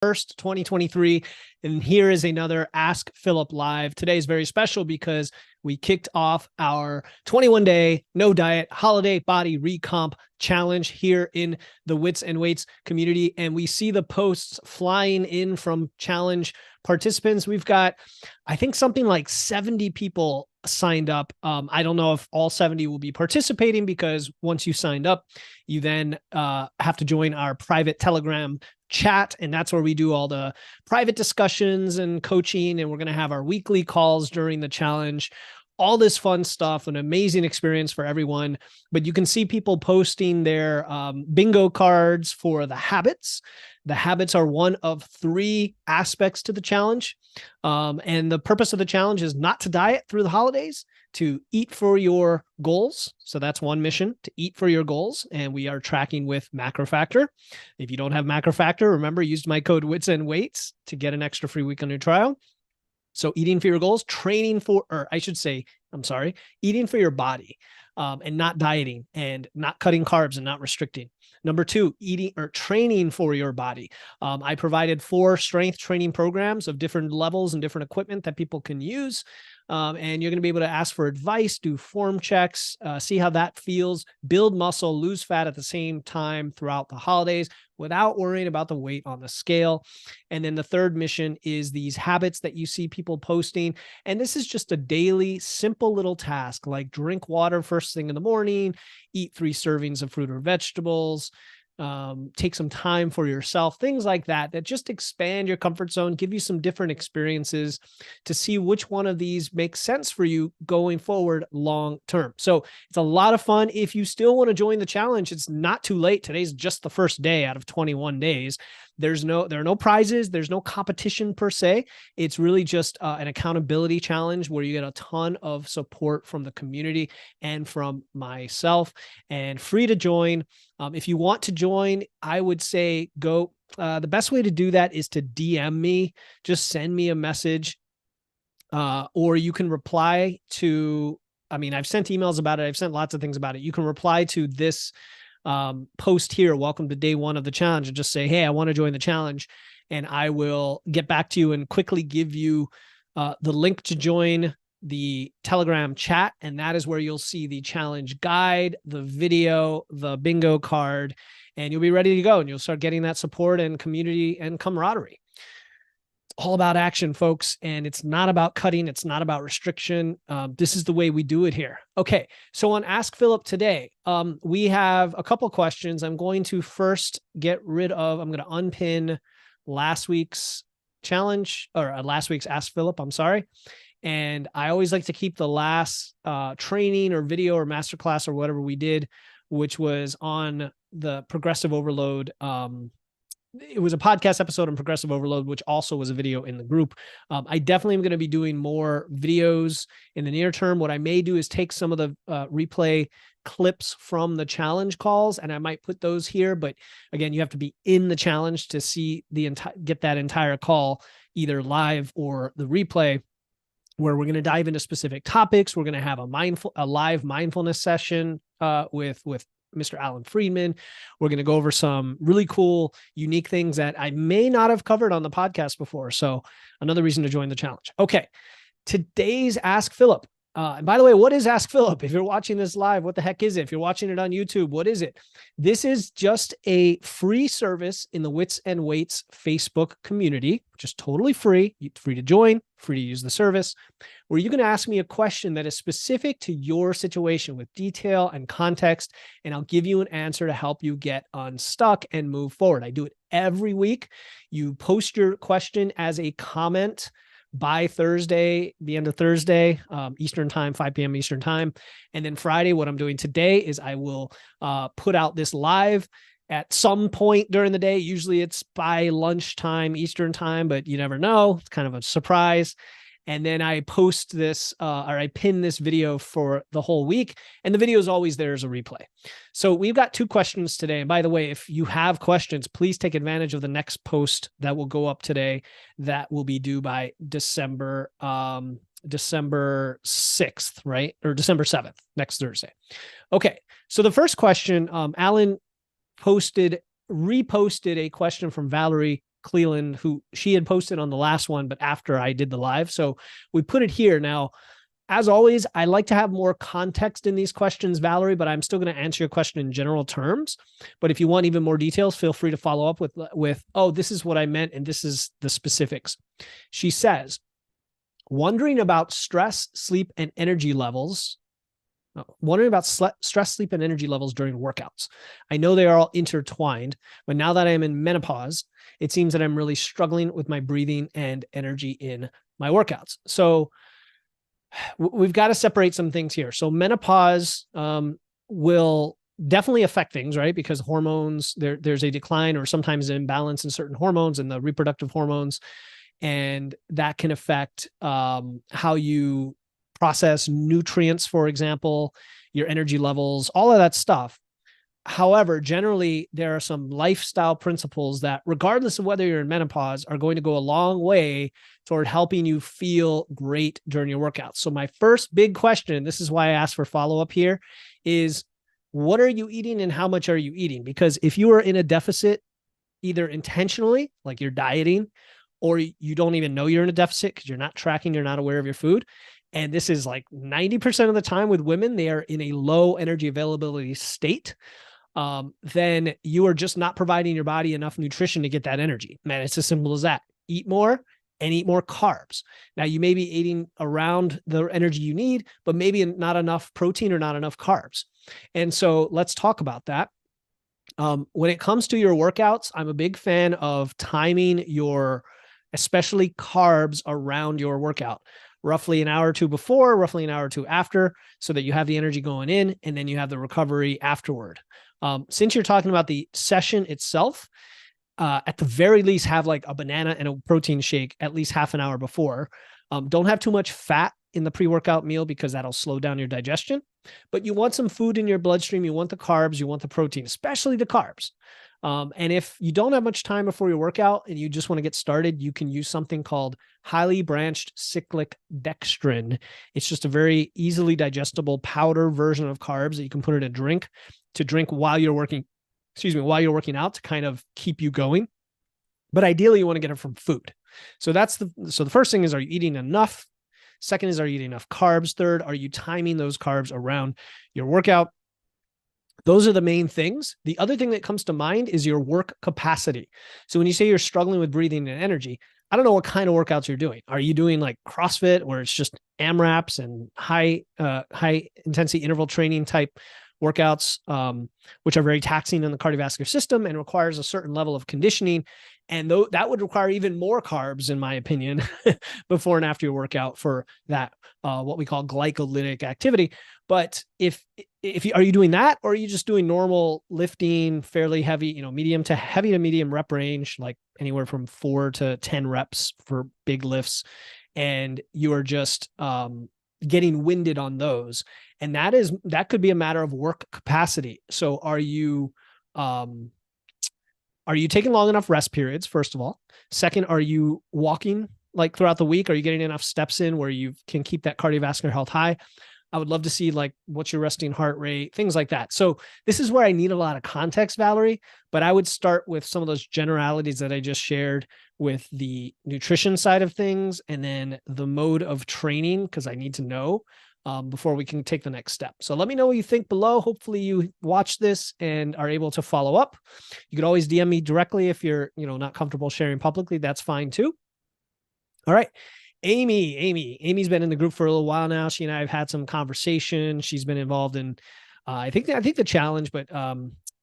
1st, 2023. And here is another Ask Philip Live. Today is very special because we kicked off our 21-day no diet holiday body recomp challenge here in the Wits and Weights community. And we see the posts flying in from challenge participants. We've got, I think, something like 70 people signed up. I don't know if all 70 will be participating because once you signed up, you then have to join our private Telegram chat. And that's where we do all the private discussions and coaching. And we're going to have our weekly calls during the challenge, all this fun stuff, an amazing experience for everyone. But you can see people posting their bingo cards for the habits. The habits are one of 3 aspects to the challenge. And the purpose of the challenge is not to diet through the holidays, to eat for your goals. So that's one mission, to eat for your goals. And we are tracking with MacroFactor. If you don't have MacroFactor, remember, use my code Wits and Weights to get an extra free week on your trial. So eating for your goals, eating for your body, and not dieting and not cutting carbs and not restricting. Number 2, eating or training for your body. I provided 4 strength training programs of different levels and different equipment that people can use. And you're going to be able to ask for advice, do form checks, see how that feels, build muscle, lose fat at the same time throughout the holidays without worrying about the weight on the scale. And then the 3rd mission is these habits that you see people posting. And this is just a daily, simple little task, like drink water first thing in the morning, eat 3 servings of fruit or vegetables, take some time for yourself, things like that, that just expand your comfort zone, give you some different experiences to see which one of these makes sense for you going forward long term. So it's a lot of fun. If you still want to join the challenge, it's not too late. Today's just the first day out of 21 days. There are no prizes. There's no competition per se. It's really just an accountability challenge where you get a ton of support from the community and from myself, and free to join. If you want to join, I would say go. The best way to do that is to DM me. Just send me a message, or you can reply to, I've sent emails about it. I've sent lots of things about it. You can reply to this post here, welcome to day 1 of the challenge, and just say, hey, I want to join the challenge. And I will get back to you and quickly give you the link to join the Telegram chat. And that is where you'll see the challenge guide, the video, the bingo card, and you'll be ready to go. And you'll start getting that support and community and camaraderie. All about action, folks. And it's not about cutting. It's not about restriction. This is the way we do it here. Okay. So on Ask Philip today, we have a couple questions. I'm going to first I'm going to unpin last week's challenge, or last week's Ask Philip, I'm sorry. And I always like to keep the last training or video or masterclass or whatever we did, which was on the progressive overload. It was a podcast episode on progressive overload, which also was a video in the group. I definitely am going to be doing more videos in the near term. What I may do is take some of the replay clips from the challenge calls, and I might put those here. But again, you have to be in the challenge to see get that entire call, either live or the replay, where we're going to dive into specific topics. We're going to have a live mindfulness session with Mr. Alan Friedman. We're going to go over some really cool, unique things that I may not have covered on the podcast before. So another reason to join the challenge. Okay. Today's Ask Philip. And by the way, what is Ask Philip? If you're watching this live, what the heck is it? If you're watching it on YouTube, what is it? This is just a free service in the Wits and Weights Facebook community, which is totally free. You're free to join, free to use the service, where you can ask me a question that is specific to your situation with detail and context, and I'll give you an answer to help you get unstuck and move forward. I do it every week. You post your question as a comment by Thursday, the end of Thursday, Eastern time, 5 p.m. Eastern time. And then Friday, what I'm doing today is I will put out this live at some point during the day. Usually it's by lunchtime Eastern time, but you never know. It's kind of a surprise. And then I post this, or I pin this video for the whole week. And the video is always there as a replay. So we've got 2 questions today. And by the way, if you have questions, please take advantage of the next post that will go up today. That will be due by December 6th, right? Or December 7th, next Thursday. Okay. So the first question, Alan reposted a question from Valerie Cleland, who she had posted on the last one, but after I did the live. So we put it here. Now, as always, I like to have more context in these questions, Valerie, but I'm still going to answer your question in general terms. But if you want even more details, feel free to follow up with, oh, this is what I meant, and this is the specifics. She says, wondering about stress, sleep, and energy levels. Wondering about stress, sleep, and energy levels during workouts. I know they are all intertwined, but now that I am in menopause, it seems that I'm really struggling with my breathing and energy in my workouts. So we've got to separate some things here. So menopause will definitely affect things, right? Because hormones, there's a decline or sometimes an imbalance in certain hormones and the reproductive hormones. And that can affect how you process nutrients, for example, your energy levels, all of that stuff. However, generally, there are some lifestyle principles that, regardless of whether you're in menopause, are going to go a long way toward helping you feel great during your workouts. So my first big question, and this is why I asked for follow-up here, is what are you eating and how much are you eating? Because if you are in a deficit, either intentionally, like you're dieting, or you don't even know you're in a deficit because you're not tracking, you're not aware of your food. And this is like 90% of the time with women, they are in a low energy availability state. Then you are just not providing your body enough nutrition to get that energy. Man, it's as simple as that. Eat more and eat more carbs. Now, you may be eating around the energy you need, but maybe not enough protein or not enough carbs. And so let's talk about that. When it comes to your workouts, I'm a big fan of timing your, especially carbs, around your workout. Roughly an hour or two before, roughly an hour or two after, so that you have the energy going in and then you have the recovery afterward. Since you're talking about the session itself, at the very least, have like a banana and a protein shake at least half an hour before. Don't have too much fat in the pre-workout meal because that'll slow down your digestion. But you want some food in your bloodstream. You want the carbs, you want the protein, especially the carbs. And if you don't have much time before your workout and you just want to get started, you can use something called highly branched cyclic dextrin. It's just a very easily digestible powder version of carbs that you can put in a drink to drink while you're working, while you're working out to kind of keep you going. But ideally, you want to get it from food. So the first thing is, are you eating enough? Second is, are you eating enough carbs? Third, are you timing those carbs around your workout? Those are the main things. The other thing that comes to mind is your work capacity. So when you say you're struggling with breathing and energy, I don't know what kind of workouts you're doing. Are you doing like CrossFit, where it's just AMRAPs and high intensity interval training type workouts, which are very taxing on the cardiovascular system and requires a certain level of conditioning? And that would require even more carbs, in my opinion, before and after your workout for that, what we call glycolytic activity. But if are you doing that, or are you just doing normal lifting, fairly heavy, medium to heavy to medium rep range, like anywhere from 4 to 10 reps for big lifts, and you are just getting winded on those? And that could be a matter of work capacity. So are you taking long enough rest periods, first of all? Second, are you walking like throughout the week? Are you getting enough steps in where you can keep that cardiovascular health high? I would love to see like what's your resting heart rate, things like that. So this is where I need a lot of context, Valerie, but I would start with some of those generalities that I just shared with the nutrition side of things, and then the mode of training, because I need to know before we can take the next step. So let me know what you think below. Hopefully you watch this and are able to follow up. You could always DM me directly if you're, not comfortable sharing publicly. That's fine too. All right. Amy's been in the group for a little while now. She and I have had some conversation. She's been involved in, I think the challenge, but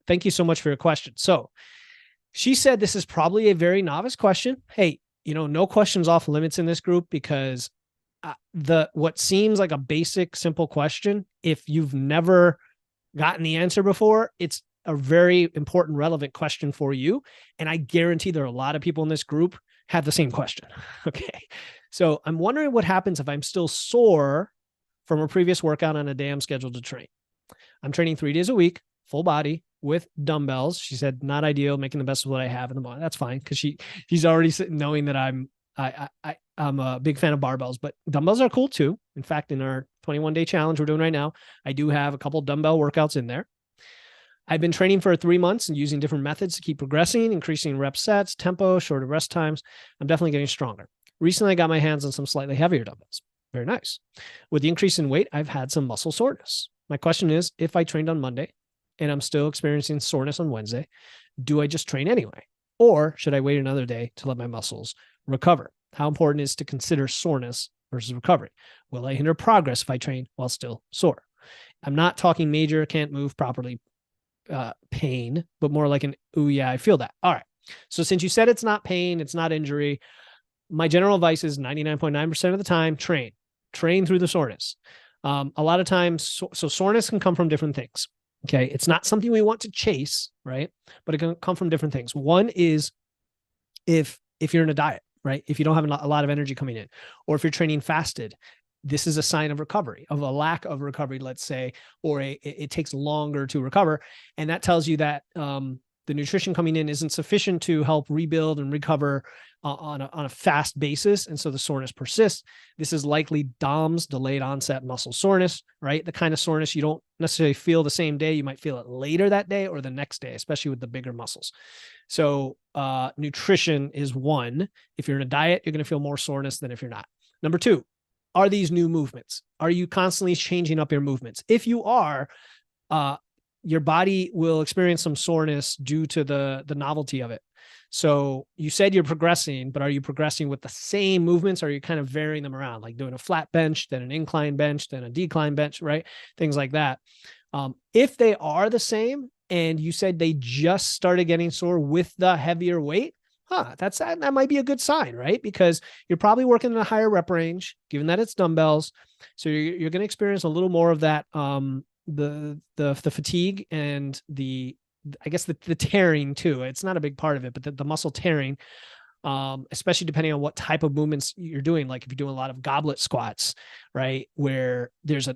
thank you so much for your question. So she said, this is probably a very novice question. Hey, no questions off limits in this group, because what seems like a basic, simple question, if you've never gotten the answer before, it's a very important, relevant question for you. And I guarantee there are a lot of people in this group have the same question. Okay. So I'm wondering what happens if I'm still sore from a previous workout on a day I'm scheduled to train. I'm training 3 days a week, full body with dumbbells. She said, not ideal, making the best of what I have in the morning. That's fine, because she's already knowing that I'm a big fan of barbells, but dumbbells are cool too. In fact, in our 21-day challenge we're doing right now, I do have a couple dumbbell workouts in there. I've been training for 3 months and using different methods to keep progressing, increasing rep sets, tempo, shorter rest times. I'm definitely getting stronger. Recently, I got my hands on some slightly heavier dumbbells. Very nice. With the increase in weight, I've had some muscle soreness. My question is, if I trained on Monday and I'm still experiencing soreness on Wednesday, do I just train anyway? Or should I wait another day to let my muscles recover? How important is to consider soreness versus recovery? Will I hinder progress if I train while still sore? I'm not talking major, can't move properly pain, but more like an, ooh, yeah, I feel that. All right. So since you said it's not pain, it's not injury, my general advice is 99.9% of the time, train through the soreness. A lot of times, so soreness can come from different things. Okay. It's not something we want to chase, right? But it can come from different things. One is if you're in a diet, right? If you don't have a lot of energy coming in, or if you're training fasted, this is a sign of recovery, of a lack of recovery, let's say, or it takes longer to recover. And that tells you that the nutrition coming in isn't sufficient to help rebuild and recover on a fast basis. And so the soreness persists. This is likely DOMS, delayed onset muscle soreness, right? The kind of soreness you don't necessarily feel the same day. You might feel it later that day or the next day, especially with the bigger muscles. So nutrition is one. If you're in a diet, you're going to feel more soreness than if you're not. Number two, are these new movements? Are you constantly changing up your movements? If you are, your body will experience some soreness due to the novelty of it. So you said you're progressing, but are you progressing with the same movements? Or are you kind of varying them around, like doing a flat bench, then an incline bench, then a decline bench, right? Things like that. If they are the same, and you said they just started getting sore with the heavier weight, that might be a good sign, right? Because you're probably working in a higher rep range, given that it's dumbbells. So you're going to experience a little more of that, the fatigue and I guess the tearing too. It's not a big part of it, but the muscle tearing, especially depending on what type of movements you're doing. Like if you're doing a lot of goblet squats, right, where there's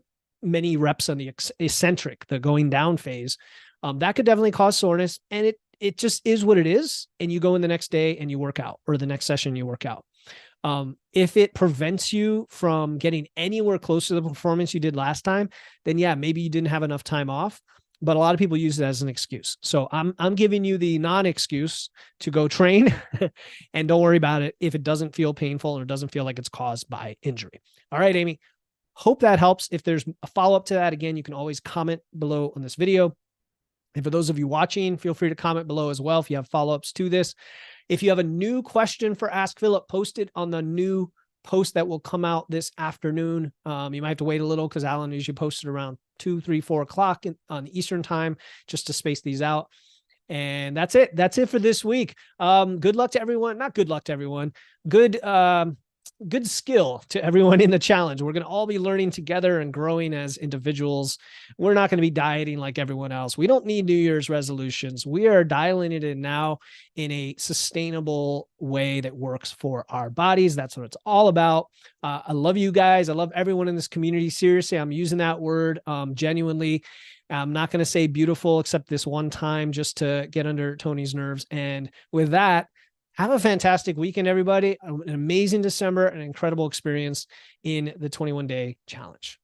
many reps on the eccentric, the going down phase, that could definitely cause soreness. And it just is what it is. And you go in the next day and you work out, or the next session you work out. If it prevents you from getting anywhere close to the performance you did last time, then yeah, maybe you didn't have enough time off. But a lot of people use it as an excuse. So I'm giving you the non-excuse to go train and don't worry about it if it doesn't feel painful or doesn't feel like it's caused by injury. All right, Amy, hope that helps. If there's a follow-up to that, again, you can always comment below on this video. And for those of you watching, feel free to comment below as well if you have follow-ups to this. If you have a new question for Ask Philip, post it on the new post that will come out this afternoon. You might have to wait a little because Alan usually posts it around 2, 3, 4 o'clock on Eastern time just to space these out. And that's it. That's it for this week. Good luck to everyone. Not good luck to everyone. Good skill to everyone in the challenge. We're going to all be learning together and growing as individuals. We're not going to be dieting like everyone else. We don't need New Year's resolutions. We are dialing it in now in a sustainable way that works for our bodies. That's what it's all about. I love you guys. I love everyone in this community. Seriously, I'm using that word genuinely. I'm not going to say beautiful except this one time just to get under Tony's nerves. And with that, have a fantastic weekend, everybody. An amazing December, an incredible experience in the 21-day challenge.